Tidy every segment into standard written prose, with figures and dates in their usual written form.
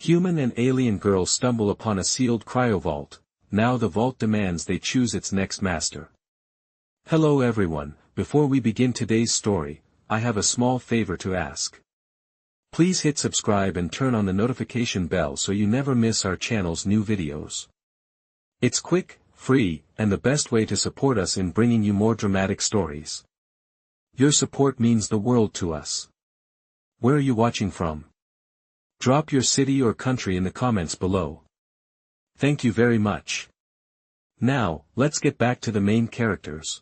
Human and alien girl stumble upon a sealed cryo-vault. Now the vault demands they choose its next master. Hello everyone, before we begin today's story, I have a small favor to ask. Please hit subscribe and turn on the notification bell so you never miss our channel's new videos. It's quick, free, and the best way to support us in bringing you more dramatic stories. Your support means the world to us. Where are you watching from? Drop your city or country in the comments below. Thank you very much. Now, let's get back to the main characters.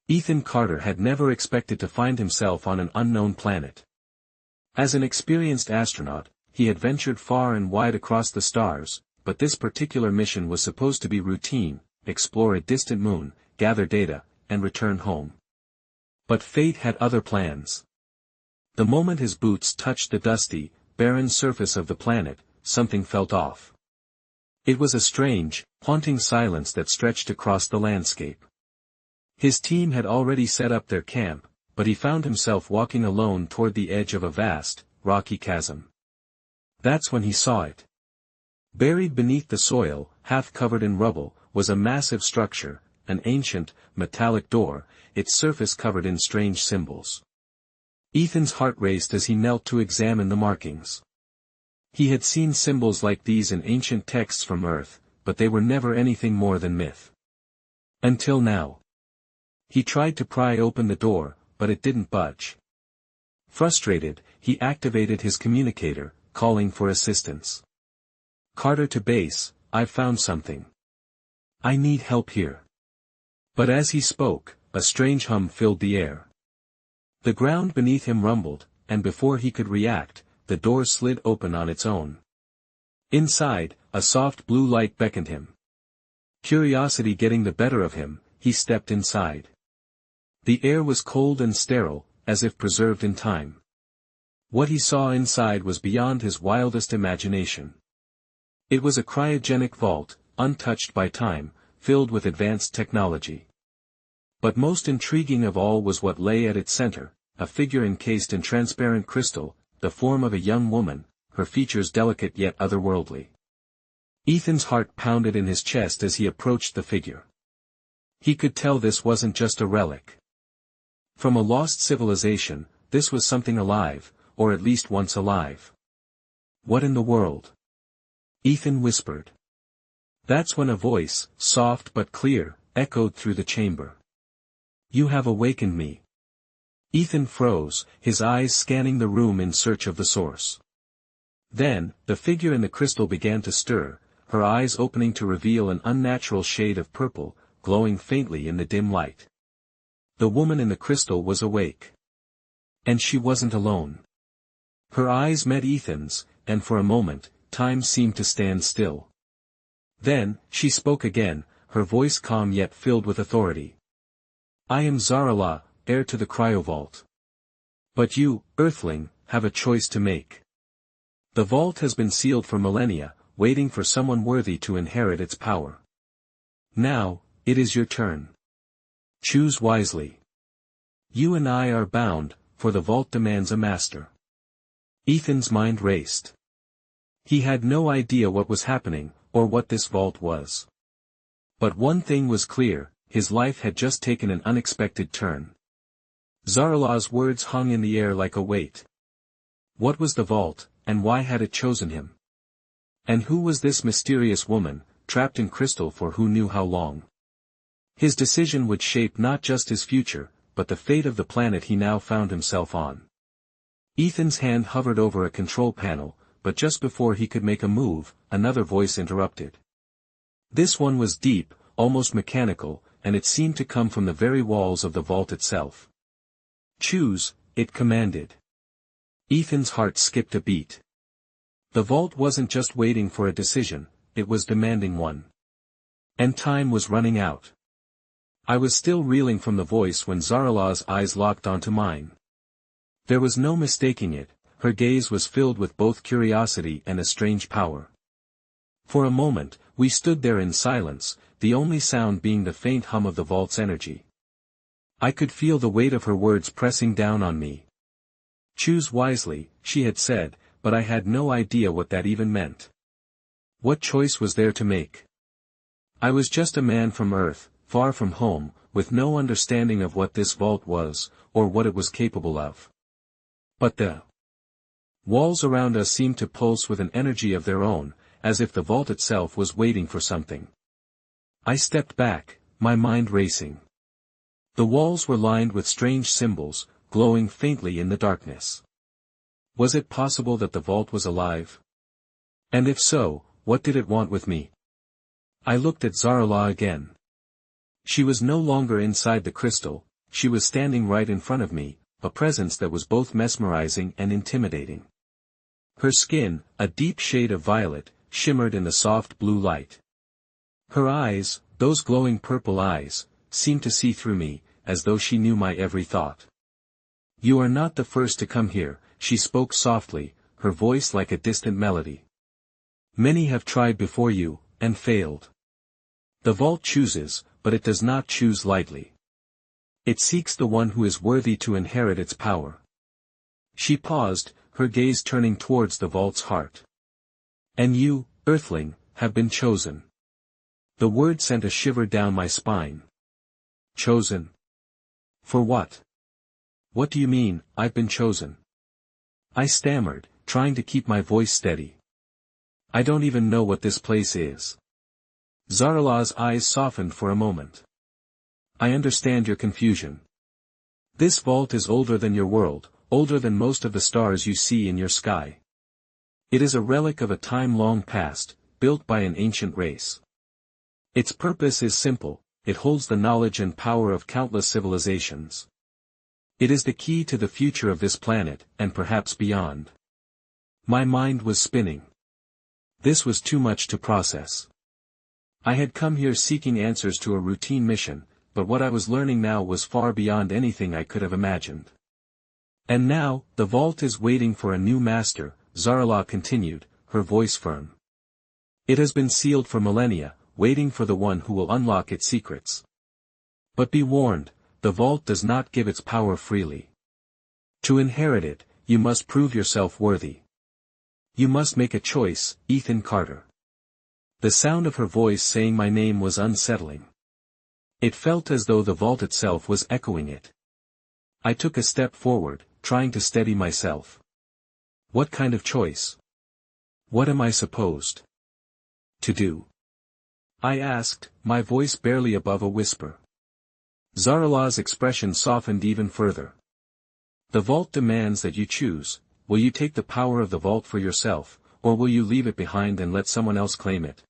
Ethan Carter had never expected to find himself on an unknown planet. As an experienced astronaut, he had ventured far and wide across the stars, but this particular mission was supposed to be routine: explore a distant moon, gather data, and return home. But fate had other plans. The moment his boots touched the dusty, barren surface of the planet, something felt off. It was a strange, haunting silence that stretched across the landscape. His team had already set up their camp, but he found himself walking alone toward the edge of a vast, rocky chasm. That's when he saw it. Buried beneath the soil, half covered in rubble, was a massive structure, an ancient, metallic door, its surface covered in strange symbols. Ethan's heart raced as he knelt to examine the markings. He had seen symbols like these in ancient texts from Earth, but they were never anything more than myth. Until now. He tried to pry open the door, but it didn't budge. Frustrated, he activated his communicator, calling for assistance. "Carter to base, I've found something. I need help here." But as he spoke, a strange hum filled the air. The ground beneath him rumbled, and before he could react, the door slid open on its own. Inside, a soft blue light beckoned him. Curiosity getting the better of him, he stepped inside. The air was cold and sterile, as if preserved in time. What he saw inside was beyond his wildest imagination. It was a cryogenic vault, untouched by time, filled with advanced technology. But most intriguing of all was what lay at its center, a figure encased in transparent crystal, the form of a young woman, her features delicate yet otherworldly. Ethan's heart pounded in his chest as he approached the figure. He could tell this wasn't just a relic. From a lost civilization, this was something alive, or at least once alive. "What in the world?" Ethan whispered. That's when a voice, soft but clear, echoed through the chamber. "You have awakened me." Ethan froze, his eyes scanning the room in search of the source. Then, the figure in the crystal began to stir, her eyes opening to reveal an unnatural shade of purple, glowing faintly in the dim light. The woman in the crystal was awake. And she wasn't alone. Her eyes met Ethan's, and for a moment, time seemed to stand still. Then, she spoke again, her voice calm yet filled with authority. "I am Zarala, heir to the Cryo-Vault. But you, Earthling, have a choice to make. The vault has been sealed for millennia, waiting for someone worthy to inherit its power. Now, it is your turn. Choose wisely. You and I are bound, for the vault demands a master." Ethan's mind raced. He had no idea what was happening, or what this vault was. But one thing was clear, his life had just taken an unexpected turn. Zarala's words hung in the air like a weight. What was the vault, and why had it chosen him? And who was this mysterious woman, trapped in crystal for who knew how long? His decision would shape not just his future, but the fate of the planet he now found himself on. Ethan's hand hovered over a control panel, but just before he could make a move, another voice interrupted. This one was deep, almost mechanical, and it seemed to come from the very walls of the vault itself. "Choose," it commanded. Ethan's heart skipped a beat. The vault wasn't just waiting for a decision, it was demanding one. And time was running out. I was still reeling from the voice when Zarala's eyes locked onto mine. There was no mistaking it, her gaze was filled with both curiosity and a strange power. For a moment, we stood there in silence, the only sound being the faint hum of the vault's energy. I could feel the weight of her words pressing down on me. "Choose wisely," she had said, but I had no idea what that even meant. What choice was there to make? I was just a man from Earth, far from home, with no understanding of what this vault was, or what it was capable of. But the walls around us seemed to pulse with an energy of their own, as if the vault itself was waiting for something. I stepped back, my mind racing. The walls were lined with strange symbols, glowing faintly in the darkness. Was it possible that the vault was alive? And if so, what did it want with me? I looked at Zarala again. She was no longer inside the crystal, she was standing right in front of me, a presence that was both mesmerizing and intimidating. Her skin, a deep shade of violet, shimmered in the soft blue light. Her eyes, those glowing purple eyes, seemed to see through me, as though she knew my every thought. "You are not the first to come here," she spoke softly, her voice like a distant melody. "Many have tried before you, and failed. The vault chooses, but it does not choose lightly. It seeks the one who is worthy to inherit its power." She paused, her gaze turning towards the vault's heart. "And you, Earthling, have been chosen." The word sent a shiver down my spine. Chosen? For what? What do you mean, I've been chosen? I stammered, trying to keep my voice steady. I don't even know what this place is. Zarala's eyes softened for a moment. I understand your confusion. This vault is older than your world, older than most of the stars you see in your sky. It is a relic of a time long past, built by an ancient race. Its purpose is simple, it holds the knowledge and power of countless civilizations. It is the key to the future of this planet, and perhaps beyond. My mind was spinning. This was too much to process. I had come here seeking answers to a routine mission, but what I was learning now was far beyond anything I could have imagined. And now, the vault is waiting for a new master, Zarala continued, her voice firm. It has been sealed for millennia, waiting for the one who will unlock its secrets. But be warned, the vault does not give its power freely. To inherit it, you must prove yourself worthy. You must make a choice, Ethan Carter. The sound of her voice saying my name was unsettling. It felt as though the vault itself was echoing it. I took a step forward, trying to steady myself. What kind of choice? What am I supposed to do? I asked, my voice barely above a whisper. Zarala's expression softened even further. The vault demands that you choose. Will you take the power of the vault for yourself, or will you leave it behind and let someone else claim it?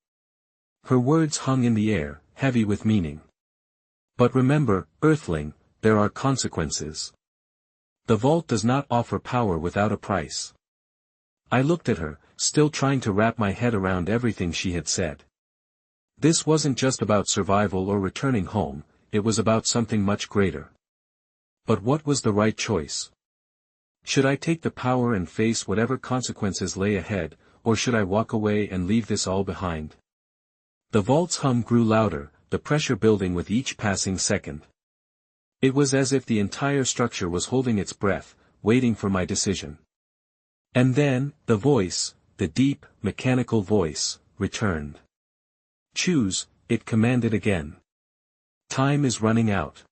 Her words hung in the air, heavy with meaning. But remember, Earthling, there are consequences. The vault does not offer power without a price. I looked at her, still trying to wrap my head around everything she had said. This wasn't just about survival or returning home, it was about something much greater. But what was the right choice? Should I take the power and face whatever consequences lay ahead, or should I walk away and leave this all behind? The vault's hum grew louder, the pressure building with each passing second. It was as if the entire structure was holding its breath, waiting for my decision. And then, the voice, the deep, mechanical voice, returned. Choose, it commanded again. Time is running out.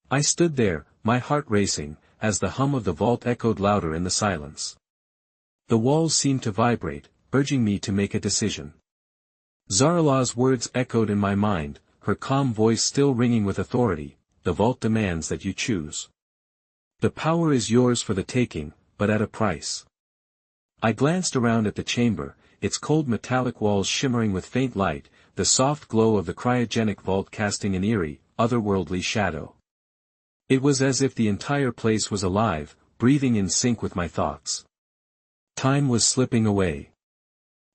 I stood there, my heart racing, as the hum of the vault echoed louder in the silence. The walls seemed to vibrate, urging me to make a decision. Zarala's words echoed in my mind, her calm voice still ringing with authority. The vault demands that you choose. The power is yours for the taking, but at a price. I glanced around at the chamber, its cold metallic walls shimmering with faint light, the soft glow of the cryogenic vault casting an eerie, otherworldly shadow. It was as if the entire place was alive, breathing in sync with my thoughts. Time was slipping away.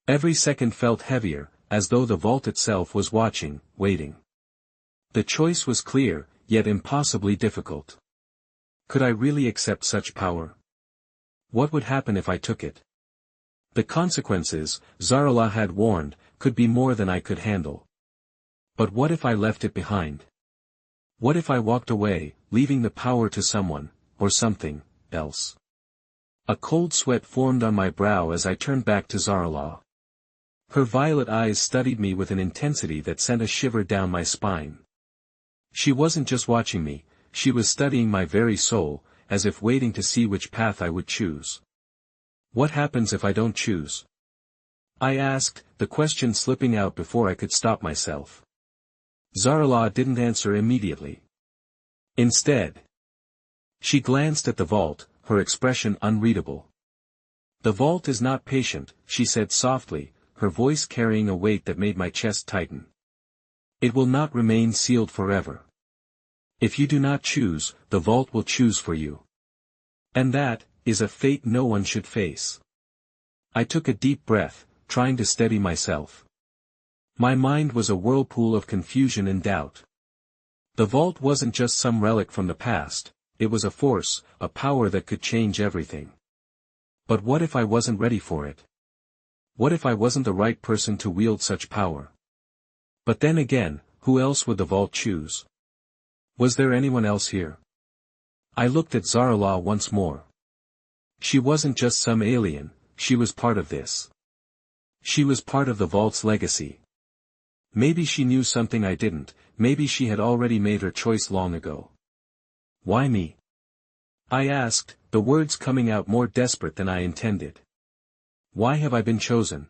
Every second felt heavier, as though the vault itself was watching, waiting. The choice was clear, yet impossibly difficult. Could I really accept such power? What would happen if I took it? The consequences, Zarala had warned, could be more than I could handle. But what if I left it behind? What if I walked away, leaving the power to someone, or something, else? A cold sweat formed on my brow as I turned back to Zarala. Her violet eyes studied me with an intensity that sent a shiver down my spine. She wasn't just watching me, she was studying my very soul, as if waiting to see which path I would choose. What happens if I don't choose? I asked, the question slipping out before I could stop myself. Zarala didn't answer immediately. Instead, she glanced at the vault, her expression unreadable. The vault is not patient, she said softly, her voice carrying a weight that made my chest tighten. It will not remain sealed forever. If you do not choose, the vault will choose for you. And that is a fate no one should face. I took a deep breath, trying to steady myself. My mind was a whirlpool of confusion and doubt. The vault wasn't just some relic from the past, it was a force, a power that could change everything. But what if I wasn't ready for it? What if I wasn't the right person to wield such power? But then again, who else would the vault choose? Was there anyone else here? I looked at Zarala once more. She wasn't just some alien, she was part of this. She was part of the vault's legacy. Maybe she knew something I didn't, maybe she had already made her choice long ago. Why me? I asked, the words coming out more desperate than I intended. Why have I been chosen?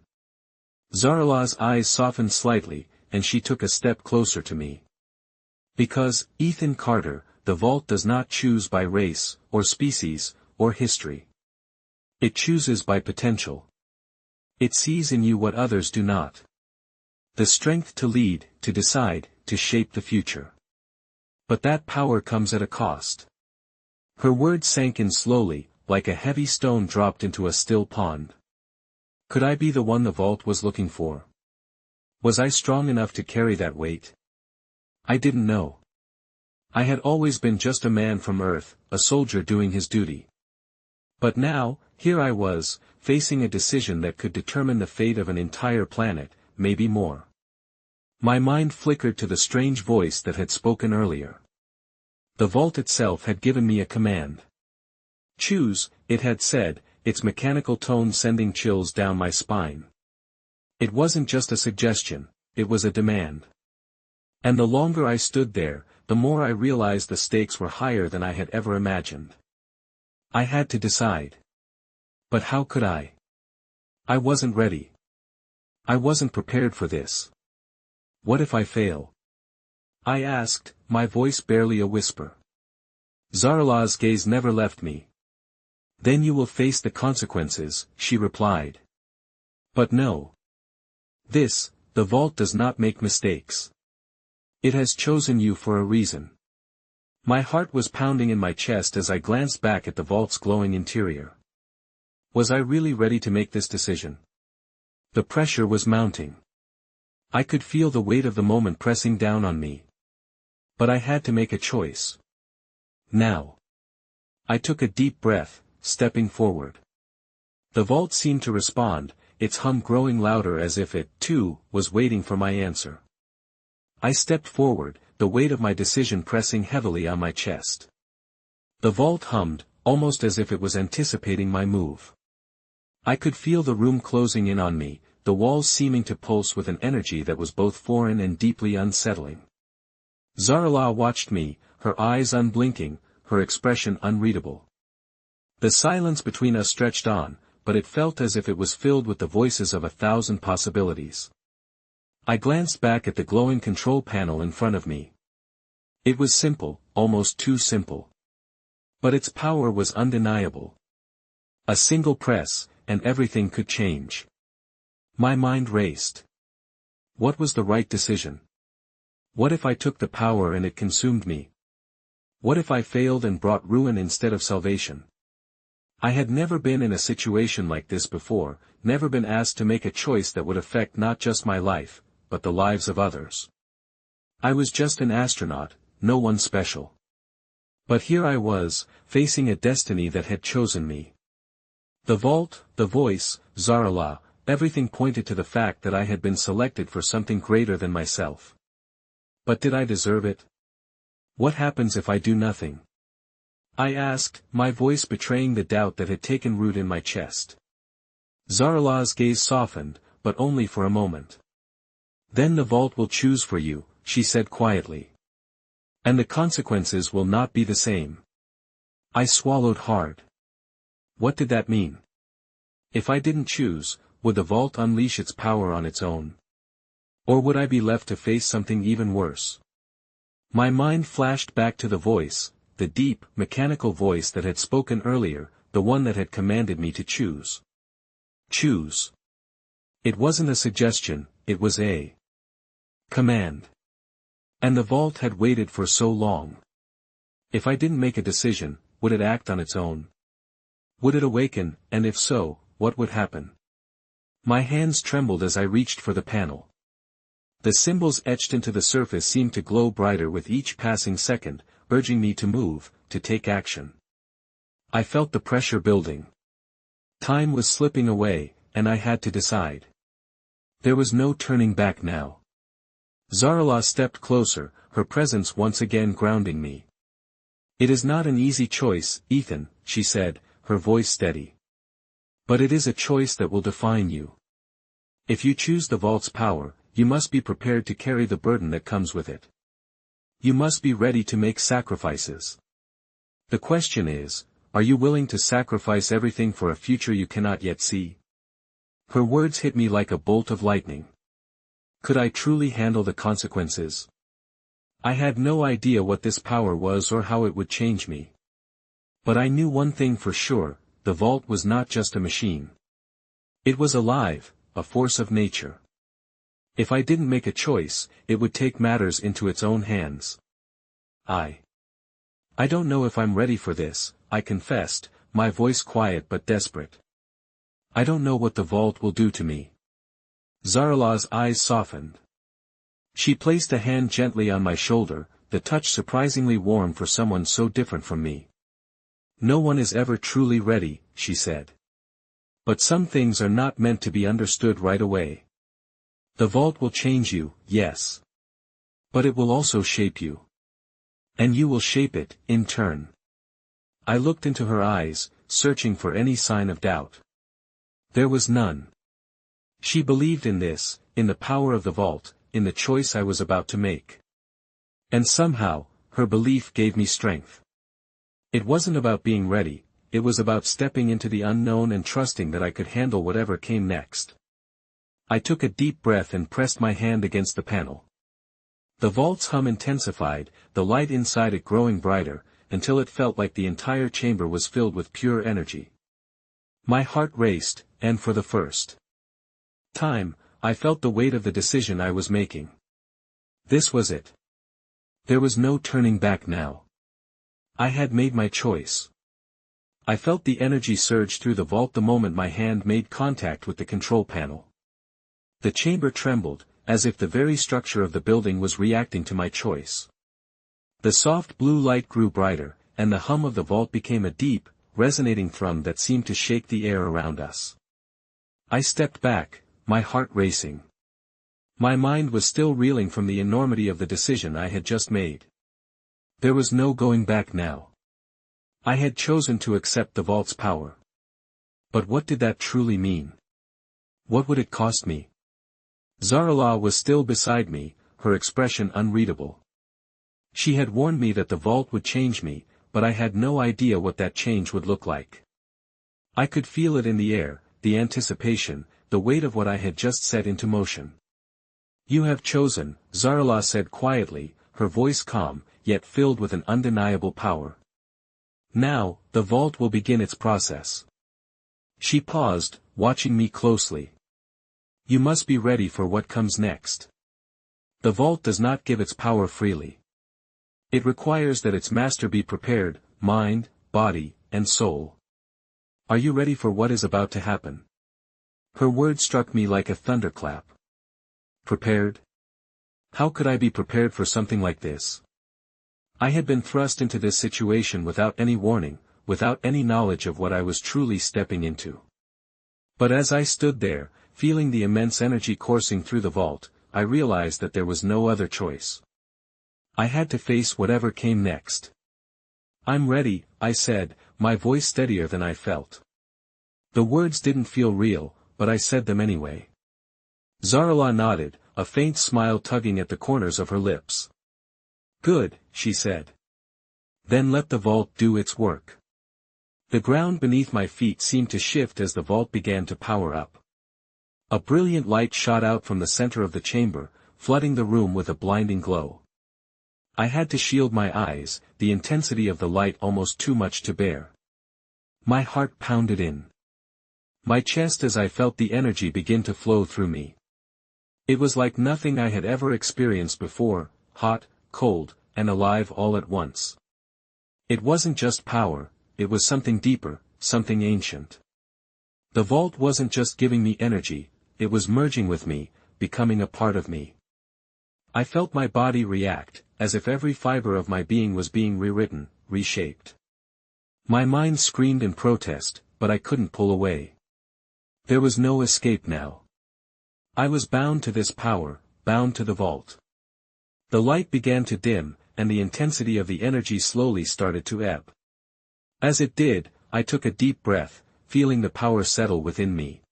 Zarala's eyes softened slightly, and she took a step closer to me. Because, Ethan Carter, the vault does not choose by race, or species, or history. It chooses by potential. It sees in you what others do not. The strength to lead, to decide, to shape the future. But that power comes at a cost. Her words sank in slowly, like a heavy stone dropped into a still pond. Could I be the one the vault was looking for? Was I strong enough to carry that weight? I didn't know. I had always been just a man from Earth, a soldier doing his duty. But now, here I was, facing a decision that could determine the fate of an entire planet, maybe more. My mind flickered to the strange voice that had spoken earlier. The vault itself had given me a command. Choose, it had said, its mechanical tone sending chills down my spine. It wasn't just a suggestion, it was a demand. And the longer I stood there, the more I realized the stakes were higher than I had ever imagined. I had to decide. But how could I? I wasn't ready. I wasn't prepared for this. What if I fail? I asked, my voice barely a whisper. Zarala's gaze never left me. Then you will face the consequences, she replied. But no. The vault does not make mistakes. It has chosen you for a reason. My heart was pounding in my chest as I glanced back at the vault's glowing interior. Was I really ready to make this decision? The pressure was mounting. I could feel the weight of the moment pressing down on me. But I had to make a choice. Now. I took a deep breath, stepping forward. The vault seemed to respond, its hum growing louder as if it, too, was waiting for my answer. I stepped forward, the weight of my decision pressing heavily on my chest. The vault hummed, almost as if it was anticipating my move. I could feel the room closing in on me, the walls seeming to pulse with an energy that was both foreign and deeply unsettling. Zarala watched me, her eyes unblinking, her expression unreadable. The silence between us stretched on, but it felt as if it was filled with the voices of 1,000 possibilities. I glanced back at the glowing control panel in front of me. It was simple, almost too simple. But its power was undeniable. A single press, and everything could change. My mind raced. What was the right decision? What if I took the power and it consumed me? What if I failed and brought ruin instead of salvation? I had never been in a situation like this before, never been asked to make a choice that would affect not just my life, but the lives of others. I was just an astronaut, no one special. But here I was, facing a destiny that had chosen me. The vault, the voice, Zarala, everything pointed to the fact that I had been selected for something greater than myself. But did I deserve it? What happens if I do nothing? I asked, my voice betraying the doubt that had taken root in my chest. Zarala's gaze softened, but only for a moment. Then the vault will choose for you, she said quietly. And the consequences will not be the same. I swallowed hard. What did that mean? If I didn't choose, would the vault unleash its power on its own? Or would I be left to face something even worse? My mind flashed back to the voice, the deep, mechanical voice that had spoken earlier, the one that had commanded me to choose. Choose. It wasn't a suggestion, it was a command. And the vault had waited for so long. If I didn't make a decision, would it act on its own? Would it awaken, and if so, what would happen? My hands trembled as I reached for the panel. The symbols etched into the surface seemed to glow brighter with each passing second, urging me to move, to take action. I felt the pressure building. Time was slipping away, and I had to decide. There was no turning back now. Zarala stepped closer, her presence once again grounding me. It is not an easy choice, Ethan, she said, her voice steady. But it is a choice that will define you. If you choose the vault's power, you must be prepared to carry the burden that comes with it. You must be ready to make sacrifices. The question is, are you willing to sacrifice everything for a future you cannot yet see? Her words hit me like a bolt of lightning. Could I truly handle the consequences? I had no idea what this power was or how it would change me. But I knew one thing for sure, the vault was not just a machine. It was alive, a force of nature. If I didn't make a choice, it would take matters into its own hands. I don't know if I'm ready for this, I confessed, my voice quiet but desperate. I don't know what the vault will do to me. Zarala's eyes softened. She placed a hand gently on my shoulder, the touch surprisingly warm for someone so different from me. No one is ever truly ready, she said. But some things are not meant to be understood right away. The vault will change you, yes. But it will also shape you. And you will shape it, in turn. I looked into her eyes, searching for any sign of doubt. There was none. She believed in this, in the power of the vault, in the choice I was about to make. And somehow, her belief gave me strength. It wasn't about being ready, it was about stepping into the unknown and trusting that I could handle whatever came next. I took a deep breath and pressed my hand against the panel. The vault's hum intensified, the light inside it growing brighter, until it felt like the entire chamber was filled with pure energy. My heart raced, and for the first time, I felt the weight of the decision I was making. This was it. There was no turning back now. I had made my choice. I felt the energy surge through the vault the moment my hand made contact with the control panel. The chamber trembled, as if the very structure of the building was reacting to my choice. The soft blue light grew brighter, and the hum of the vault became a deep, resonating thrum that seemed to shake the air around us. I stepped back, my heart racing. My mind was still reeling from the enormity of the decision I had just made. There was no going back now. I had chosen to accept the vault's power. But what did that truly mean? What would it cost me? Zarala was still beside me, her expression unreadable. She had warned me that the vault would change me, but I had no idea what that change would look like. I could feel it in the air, the anticipation, the weight of what I had just set into motion. You have chosen, Zarala said quietly, her voice calm, yet filled with an undeniable power. Now, the vault will begin its process. She paused, watching me closely. You must be ready for what comes next. The vault does not give its power freely. It requires that its master be prepared, mind, body, and soul. Are you ready for what is about to happen? Her words struck me like a thunderclap. Prepared? How could I be prepared for something like this? I had been thrust into this situation without any warning, without any knowledge of what I was truly stepping into. But as I stood there, feeling the immense energy coursing through the vault, I realized that there was no other choice. I had to face whatever came next. I'm ready, I said, my voice steadier than I felt. The words didn't feel real, but I said them anyway. Zarala nodded, a faint smile tugging at the corners of her lips. Good, she said. Then let the vault do its work. The ground beneath my feet seemed to shift as the vault began to power up. A brilliant light shot out from the center of the chamber, flooding the room with a blinding glow. I had to shield my eyes, the intensity of the light almost too much to bear. My heart pounded in my chest as I felt the energy begin to flow through me. It was like nothing I had ever experienced before, hot, cold, and alive all at once. It wasn't just power, it was something deeper, something ancient. The vault wasn't just giving me energy, it was merging with me, becoming a part of me. I felt my body react, as if every fiber of my being was being rewritten, reshaped. My mind screamed in protest, but I couldn't pull away. There was no escape now. I was bound to this power, bound to the vault. The light began to dim, and the intensity of the energy slowly started to ebb. As it did, I took a deep breath, feeling the power settle within me.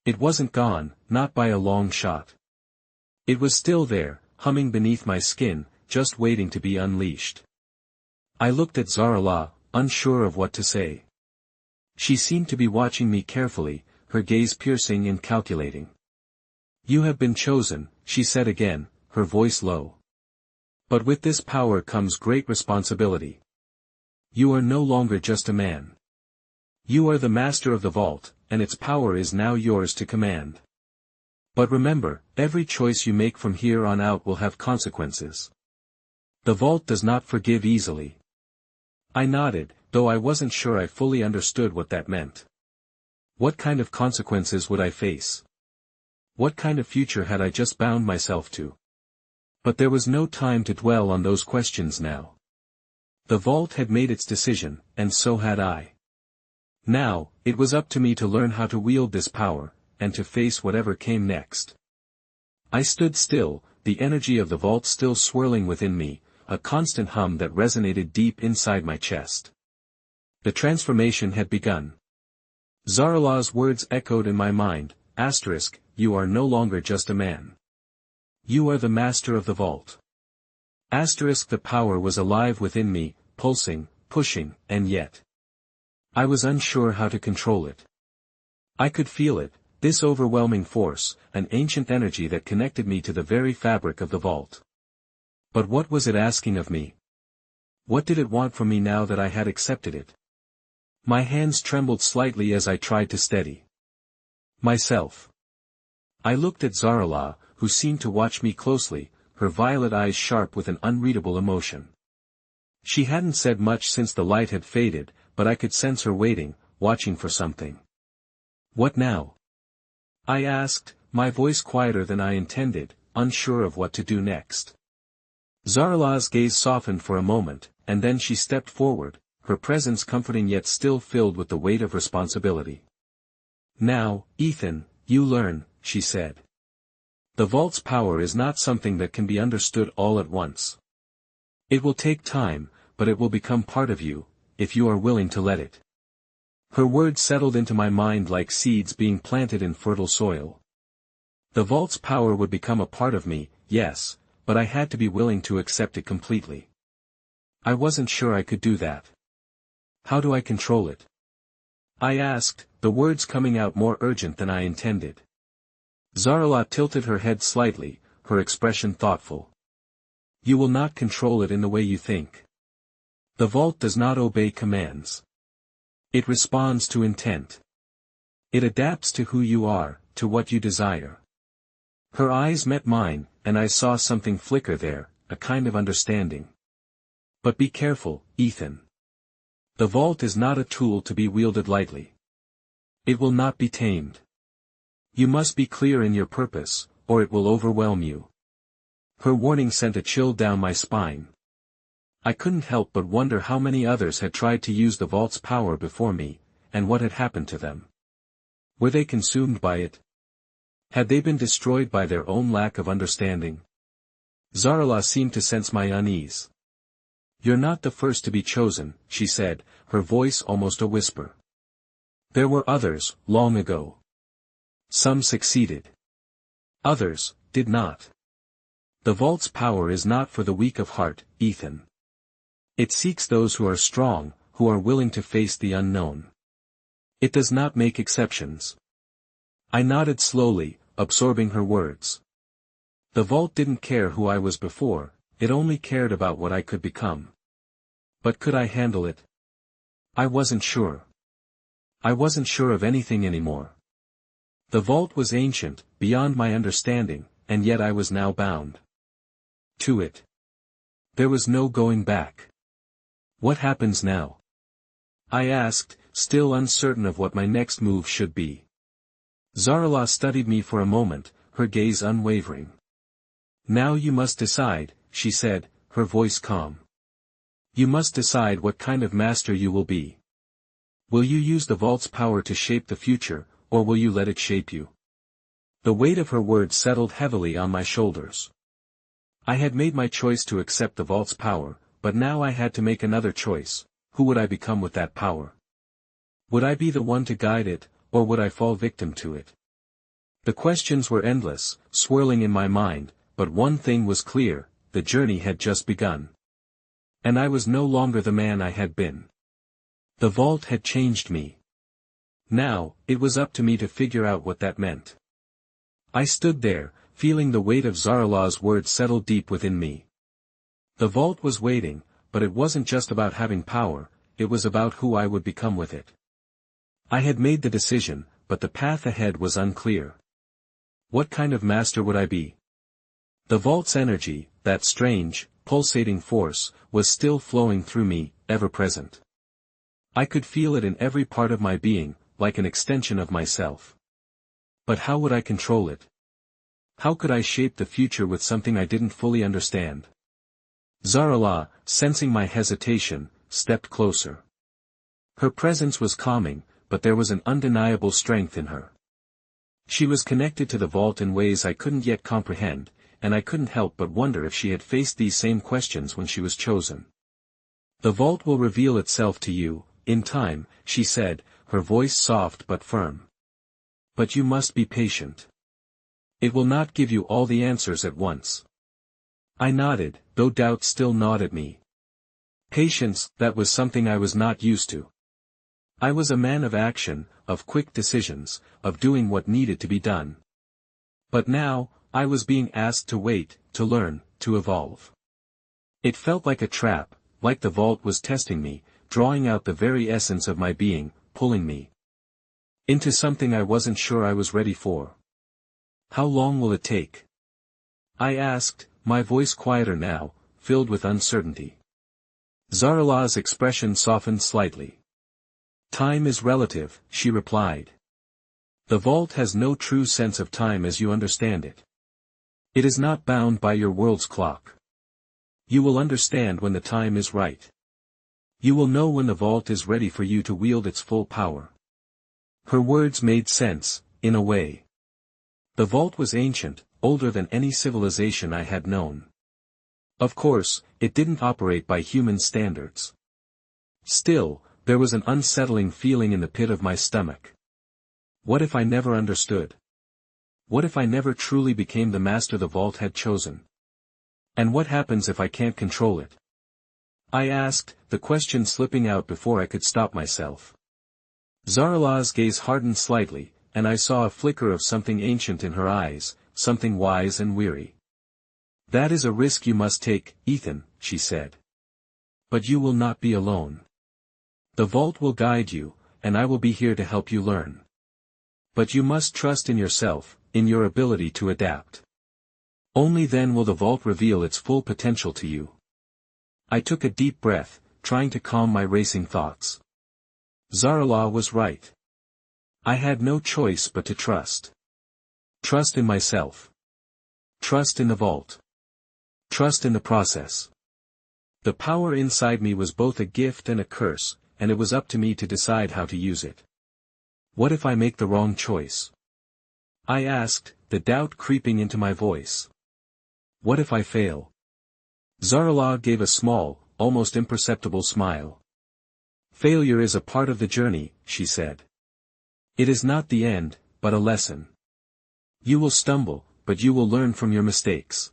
It wasn't gone, not by a long shot. It was still there, humming beneath my skin, just waiting to be unleashed. I looked at Zarala, unsure of what to say. She seemed to be watching me carefully, her gaze piercing and calculating. You have been chosen, she said again, her voice low. But with this power comes great responsibility. You are no longer just a man. You are the master of the vault, and its power is now yours to command. But remember, every choice you make from here on out will have consequences. The vault does not forgive easily. I nodded, though I wasn't sure I fully understood what that meant. What kind of consequences would I face? What kind of future had I just bound myself to? But there was no time to dwell on those questions now. The vault had made its decision, and so had I. Now, it was up to me to learn how to wield this power, and to face whatever came next. I stood still, the energy of the vault still swirling within me, a constant hum that resonated deep inside my chest. The transformation had begun. Zarala's words echoed in my mind, asterisk, you are no longer just a man. You are the master of the vault. Asterisk, the power was alive within me, pulsing, pushing, and yet I was unsure how to control it. I could feel it, this overwhelming force, an ancient energy that connected me to the very fabric of the vault. But what was it asking of me? What did it want from me now that I had accepted it? My hands trembled slightly as I tried to steady myself. I looked at Zarala, who seemed to watch me closely, her violet eyes sharp with an unreadable emotion. She hadn't said much since the light had faded, but I could sense her waiting, watching for something. What now? I asked, my voice quieter than I intended, unsure of what to do next. Zarala's gaze softened for a moment, and then she stepped forward, her presence comforting yet still filled with the weight of responsibility. Now, Ethan, you learn, she said. The vault's power is not something that can be understood all at once. It will take time, but it will become part of you, if you are willing to let it. Her words settled into my mind like seeds being planted in fertile soil. The vault's power would become a part of me, yes, but I had to be willing to accept it completely. I wasn't sure I could do that. How do I control it? I asked, the words coming out more urgent than I intended. Zarala tilted her head slightly, her expression thoughtful. You will not control it in the way you think. The vault does not obey commands. It responds to intent. It adapts to who you are, to what you desire. Her eyes met mine, and I saw something flicker there, a kind of understanding. But be careful, Ethan. The vault is not a tool to be wielded lightly. It will not be tamed. You must be clear in your purpose, or it will overwhelm you. Her warning sent a chill down my spine. I couldn't help but wonder how many others had tried to use the vault's power before me, and what had happened to them. Were they consumed by it? Had they been destroyed by their own lack of understanding? Zarala seemed to sense my unease. You're not the first to be chosen, she said, her voice almost a whisper. There were others, long ago. Some succeeded. Others did not. The vault's power is not for the weak of heart, Ethan. It seeks those who are strong, who are willing to face the unknown. It does not make exceptions. I nodded slowly, absorbing her words. The vault didn't care who I was before, it only cared about what I could become. But could I handle it? I wasn't sure. I wasn't sure of anything anymore. The vault was ancient, beyond my understanding, and yet I was now bound to it. There was no going back. What happens now? I asked, still uncertain of what my next move should be. Zarala studied me for a moment, her gaze unwavering. Now you must decide, she said, her voice calm. You must decide what kind of master you will be. Will you use the vault's power to shape the future, or will you let it shape you? The weight of her words settled heavily on my shoulders. I had made my choice to accept the vault's power, but now I had to make another choice. Who would I become with that power? Would I be the one to guide it, or would I fall victim to it? The questions were endless, swirling in my mind, but one thing was clear, the journey had just begun. And I was no longer the man I had been. The vault had changed me. Now, it was up to me to figure out what that meant. I stood there, feeling the weight of Zarala's words settle deep within me. The vault was waiting, but it wasn't just about having power, it was about who I would become with it. I had made the decision, but the path ahead was unclear. What kind of master would I be? The vault's energy, that strange, pulsating force, was still flowing through me, ever present. I could feel it in every part of my being, like an extension of myself. But how would I control it? How could I shape the future with something I didn't fully understand? Zarala, sensing my hesitation, stepped closer. Her presence was calming, but there was an undeniable strength in her. She was connected to the vault in ways I couldn't yet comprehend, and I couldn't help but wonder if she had faced these same questions when she was chosen. The vault will reveal itself to you, in time, she said, her voice soft but firm. But you must be patient. It will not give you all the answers at once. I nodded, though doubt still gnawed at me. Patience, that was something I was not used to. I was a man of action, of quick decisions, of doing what needed to be done. But now, I was being asked to wait, to learn, to evolve. It felt like a trap, like the vault was testing me, drawing out the very essence of my being, pulling me into something I wasn't sure I was ready for. How long will it take? I asked, my voice quieter now, filled with uncertainty. Zarala's expression softened slightly. Time is relative, she replied. The vault has no true sense of time as you understand it. It is not bound by your world's clock. You will understand when the time is right. You will know when the vault is ready for you to wield its full power. Her words made sense, in a way. The vault was ancient, older than any civilization I had known. Of course, it didn't operate by human standards. Still, there was an unsettling feeling in the pit of my stomach. What if I never understood? What if I never truly became the master the vault had chosen? And what happens if I can't control it? I asked, the question slipping out before I could stop myself. Zarala's gaze hardened slightly, and I saw a flicker of something ancient in her eyes, something wise and weary. That is a risk you must take, Ethan, she said. But you will not be alone. The vault will guide you, and I will be here to help you learn. But you must trust in yourself, in your ability to adapt. Only then will the vault reveal its full potential to you. I took a deep breath, trying to calm my racing thoughts. Zarala was right. I had no choice but to trust. Trust in myself. Trust in the vault. Trust in the process. The power inside me was both a gift and a curse, and it was up to me to decide how to use it. What if I make the wrong choice? I asked, the doubt creeping into my voice. What if I fail? Zarala gave a small, almost imperceptible smile. Failure is a part of the journey, she said. It is not the end, but a lesson. You will stumble, but you will learn from your mistakes.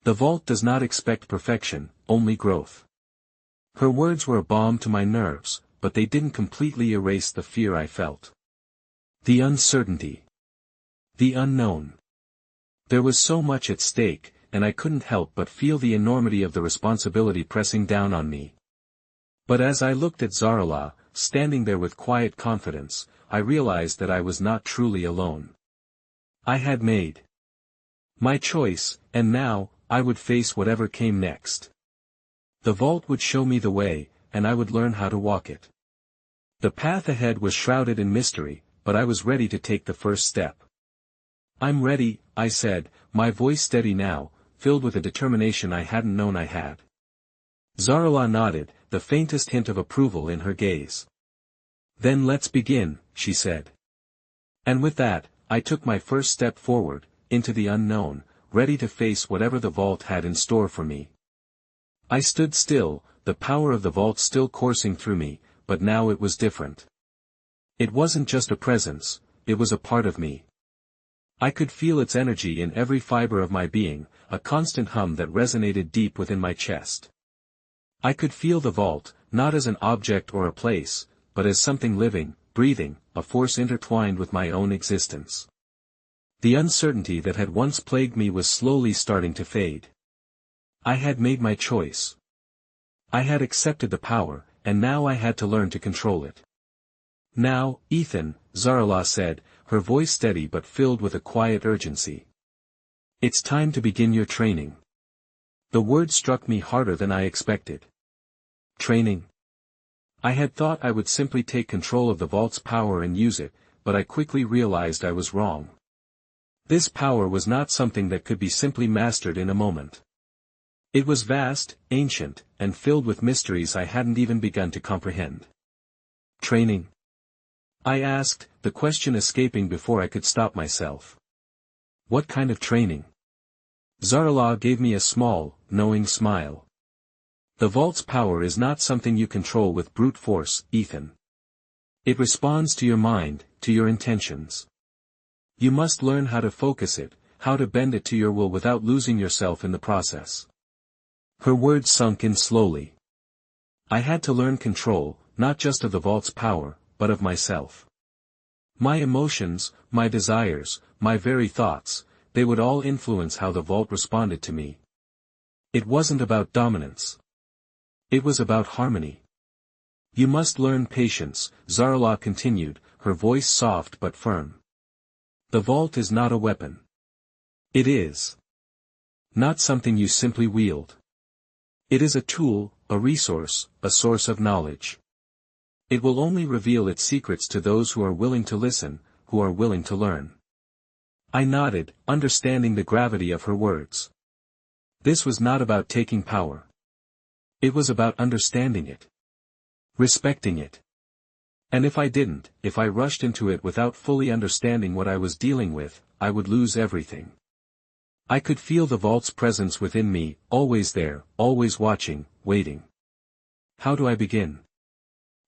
The vault does not expect perfection, only growth. Her words were a balm to my nerves, but they didn't completely erase the fear I felt. The uncertainty. The unknown. There was so much at stake, and I couldn't help but feel the enormity of the responsibility pressing down on me. But as I looked at Zarala, standing there with quiet confidence, I realized that I was not truly alone. I had made my choice, and now, I would face whatever came next. The vault would show me the way, and I would learn how to walk it. The path ahead was shrouded in mystery, but I was ready to take the first step. I'm ready, I said, my voice steady now, filled with a determination I hadn't known I had. Zarala nodded, the faintest hint of approval in her gaze. Then let's begin, she said. And with that, I took my first step forward, into the unknown, ready to face whatever the vault had in store for me. I stood still, the power of the vault still coursing through me, but now it was different. It wasn't just a presence, it was a part of me. I could feel its energy in every fiber of my being, a constant hum that resonated deep within my chest. I could feel the vault, not as an object or a place, but as something living, breathing, a force intertwined with my own existence. The uncertainty that had once plagued me was slowly starting to fade. I had made my choice. I had accepted the power, and now I had to learn to control it. Now, Ethan, Zarala said, her voice steady but filled with a quiet urgency. It's time to begin your training. The word struck me harder than I expected. Training. I had thought I would simply take control of the vault's power and use it, but I quickly realized I was wrong. This power was not something that could be simply mastered in a moment. It was vast, ancient, and filled with mysteries I hadn't even begun to comprehend. Training? I asked, the question escaping before I could stop myself. What kind of training? Zarala gave me a small, knowing smile. The vault's power is not something you control with brute force, Ethan. It responds to your mind, to your intentions. You must learn how to focus it, how to bend it to your will without losing yourself in the process. Her words sunk in slowly. I had to learn control, not just of the vault's power, but of myself. My emotions, my desires, my very thoughts, they would all influence how the vault responded to me. It wasn't about dominance. It was about harmony. You must learn patience, Zarala continued, her voice soft but firm. The vault is not a weapon. It is not something you simply wield. It is a tool, a resource, a source of knowledge. It will only reveal its secrets to those who are willing to listen, who are willing to learn. I nodded, understanding the gravity of her words. This was not about taking power. It was about understanding it. Respecting it. And if I rushed into it without fully understanding what I was dealing with, I would lose everything. I could feel the vault's presence within me, always there, always watching, waiting. How do I begin?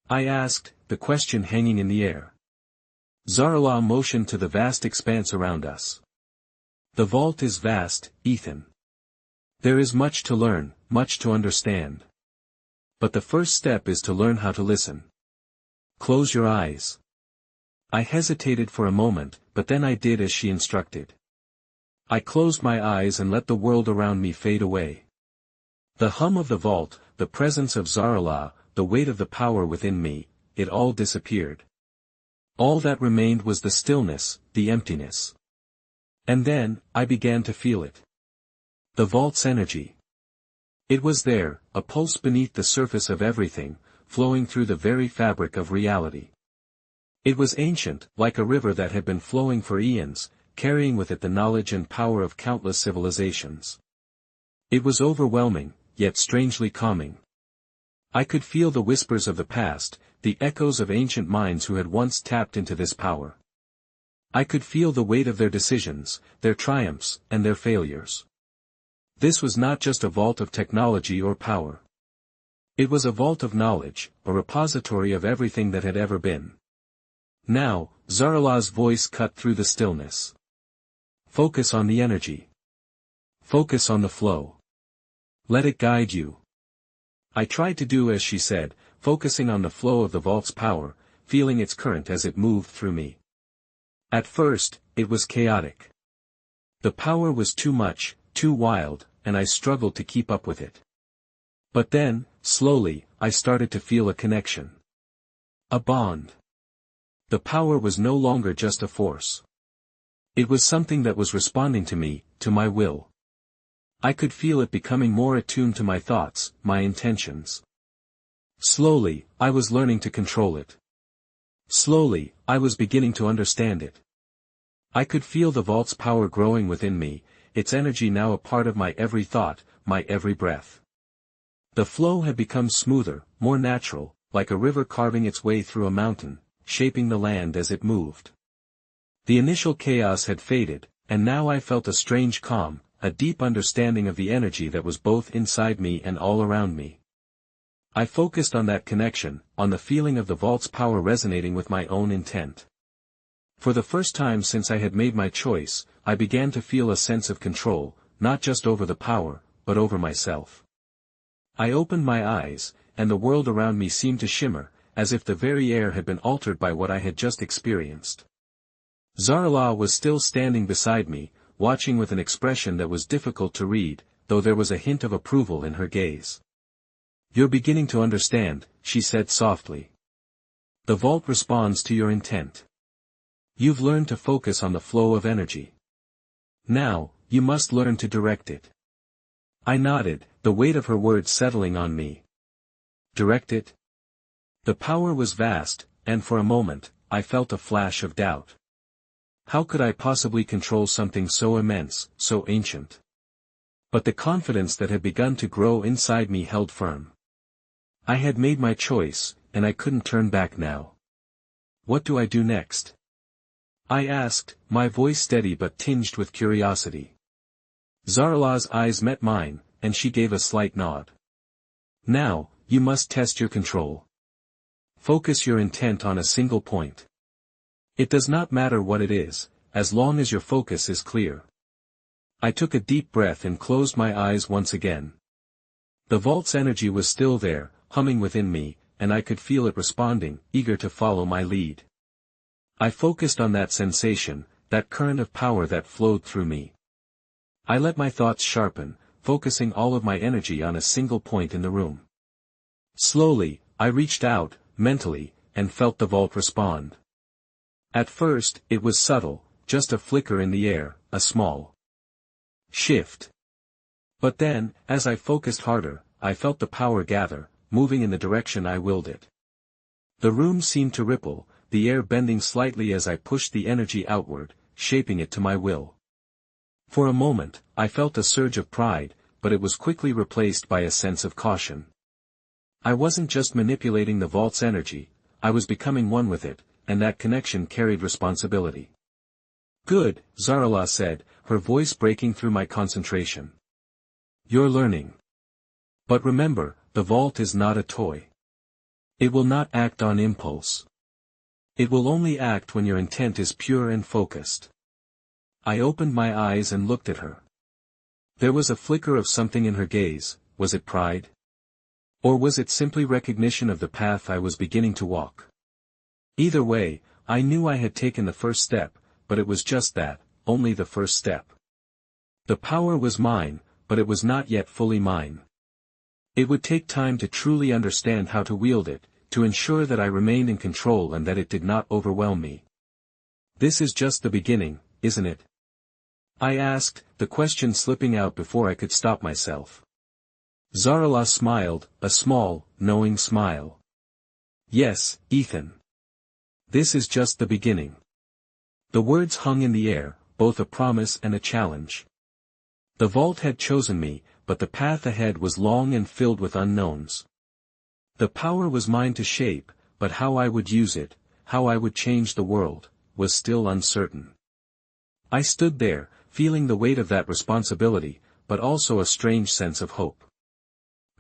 I asked, the question hanging in the air. Zarala motioned to the vast expanse around us. The vault is vast, Ethan. There is much to learn, much to understand. But the first step is to learn how to listen. Close your eyes. I hesitated for a moment, but then I did as she instructed. I closed my eyes and let the world around me fade away. The hum of the vault, the presence of Zarala, the weight of the power within me, it all disappeared. All that remained was the stillness, the emptiness. And then, I began to feel it. The vault's energy. It was there, a pulse beneath the surface of everything, flowing through the very fabric of reality. It was ancient, like a river that had been flowing for eons, carrying with it the knowledge and power of countless civilizations. It was overwhelming, yet strangely calming. I could feel the whispers of the past, the echoes of ancient minds who had once tapped into this power. I could feel the weight of their decisions, their triumphs, and their failures. This was not just a vault of technology or power. It was a vault of knowledge, a repository of everything that had ever been. Now, Zarala's voice cut through the stillness. Focus on the energy. Focus on the flow. Let it guide you. I tried to do as she said, focusing on the flow of the vault's power, feeling its current as it moved through me. At first, it was chaotic. The power was too much, too wild, and I struggled to keep up with it. But then, slowly, I started to feel a connection. A bond. The power was no longer just a force. It was something that was responding to me, to my will. I could feel it becoming more attuned to my thoughts, my intentions. Slowly, I was learning to control it. Slowly, I was beginning to understand it. I could feel the vault's power growing within me, its energy now a part of my every thought, my every breath. The flow had become smoother, more natural, like a river carving its way through a mountain, shaping the land as it moved. The initial chaos had faded, and now I felt a strange calm, a deep understanding of the energy that was both inside me and all around me. I focused on that connection, on the feeling of the vault's power resonating with my own intent. For the first time since I had made my choice, I began to feel a sense of control, not just over the power, but over myself. I opened my eyes, and the world around me seemed to shimmer, as if the very air had been altered by what I had just experienced. Zarala was still standing beside me, watching with an expression that was difficult to read, though there was a hint of approval in her gaze. "You're beginning to understand," she said softly. "The vault responds to your intent. You've learned to focus on the flow of energy. Now, you must learn to direct it." I nodded, the weight of her words settling on me. Direct it? The power was vast, and for a moment, I felt a flash of doubt. How could I possibly control something so immense, so ancient? But the confidence that had begun to grow inside me held firm. I had made my choice, and I couldn't turn back now. "What do I do next?" I asked, my voice steady but tinged with curiosity. Zarala's eyes met mine, and she gave a slight nod. "Now, you must test your control. Focus your intent on a single point. It does not matter what it is, as long as your focus is clear." I took a deep breath and closed my eyes once again. The vault's energy was still there, humming within me, and I could feel it responding, eager to follow my lead. I focused on that sensation, that current of power that flowed through me. I let my thoughts sharpen, focusing all of my energy on a single point in the room. Slowly, I reached out, mentally, and felt the vault respond. At first, it was subtle, just a flicker in the air, a small shift. But then, as I focused harder, I felt the power gather, moving in the direction I willed it. The room seemed to ripple, the air bending slightly as I pushed the energy outward, shaping it to my will. For a moment, I felt a surge of pride, but it was quickly replaced by a sense of caution. I wasn't just manipulating the vault's energy, I was becoming one with it, and that connection carried responsibility. "Good," Zarala said, her voice breaking through my concentration. "You're learning. But remember, the vault is not a toy. It will not act on impulse. It will only act when your intent is pure and focused." I opened my eyes and looked at her. There was a flicker of something in her gaze. Was it pride? Or was it simply recognition of the path I was beginning to walk? Either way, I knew I had taken the first step, but it was just that, only the first step. The power was mine, but it was not yet fully mine. It would take time to truly understand how to wield it, to ensure that I remained in control and that it did not overwhelm me. "This is just the beginning, isn't it?" I asked, the question slipping out before I could stop myself. Zarala smiled, a small, knowing smile. "Yes, Ethan. This is just the beginning." The words hung in the air, both a promise and a challenge. The vault had chosen me, but the path ahead was long and filled with unknowns. The power was mine to shape, but how I would use it, how I would change the world, was still uncertain. I stood there, feeling the weight of that responsibility, but also a strange sense of hope.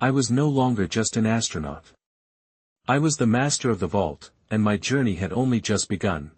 I was no longer just an astronaut. I was the master of the vault, and my journey had only just begun.